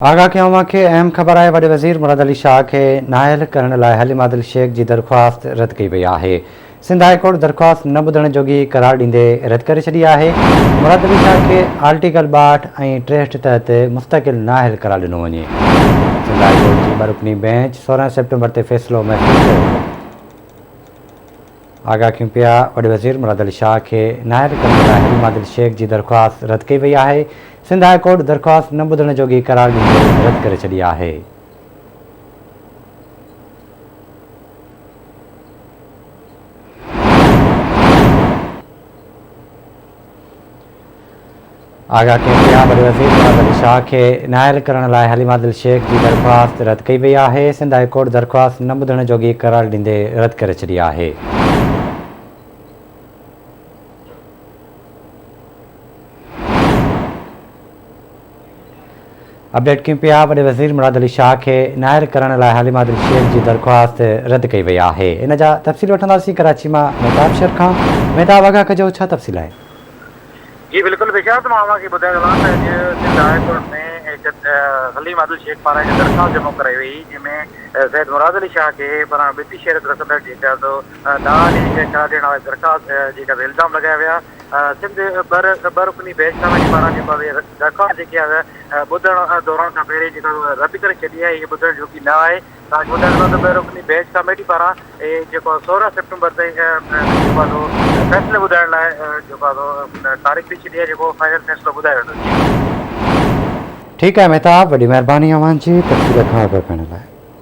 आगाह कयों के अहम ख़बर है। वॾे वज़ीर मुराद अली शाह के नाइल करण लाइ हलीम आदिल शेख की दरख़्वास्त रद्द कई वई है। सिंध हाई कोर्ट दरख़्वास्त न ॿुधण जोगी करार ॾींदे रद्द करे छॾी आहे। मुराद अली शाह के आर्टिकल 62 ऐं 63 तहत मुस्तक़िल नाइल करार ॾिनो वञे। सिंध हाई कोर्ट की बरुकनी बेंच 16 सेप्टेम्बर ते फ़ैसिलो महफ़ूज़ कयो। आगाह कयूं पिया वॾे वज़ीर मुराद अली शाह के नाइल करण लाइ हलीम आदिल शेख की दरख़्वास्त रद्द कई वई है। सिंध हाई कोर्ट दरख़्वास्त न ॿुधण जोगी करार ॾींदे रद्द करे छॾी आहे। आगाह कयूं पिया वॾे वज़ीर मुराद अली शाह के नाइल करण लाइ हलीम आदिल शेख की दरख़्वास्त रद्द कई वई है। सिंध हाई कोर्ट दरख़्वास्त न ॿुधण जोगी करार ॾींदे रद्द करे छॾी आहे। अपडेट कयूं पिया वॾे वज़ीर मुराद अली शाह के नाइल करण लाइ हलीम आदिल शेख की दरख़्वास्त रद्द कई वई है। इन जा तफ़सील वठंदासीं कराची में मेहताब शर खां। मेहताब, आगाह कजो, छा तफ़सील है? जी बिल्कुल बेशात मामा की ॿुधाइण लाइ सिंध हाई कोर्ट में हलीम आदिल शेख पारां दरख़्वास्त जमा कराई वई, जंहिंमें सैयद मुराद अली शाह के पारां बिती शहरत रखंदड़ जेका करार ॾियण वारी दरख़्वास्त जेका इल्ज़ाम लगाया विया। सिंध बरुकनी बेंच कमेटी पारां जेको दरख़्वास्त जेकी आहे ॿुधण दौरान खां पहिरीं जेका रद्द करे छॾी आहे, इहा ॿुधण जोगी न आहे। तव्हांखे ॿुधाइण त बरुकनी बेंच कमेटी पारां जेको 16 सेप्टेम्बर ताईं जेको आहे फ़ैसिलो ॿुधाइण लाइ जेको आहे तारीख़ ॾेई छॾी आहे, जेको फाइनल फ़ैसिलो ॿुधायो वेंदो। ठीक है मेहताब, वॾी महिरबानी अव्हांजी तफ़सील खां आगाह करण लाइ।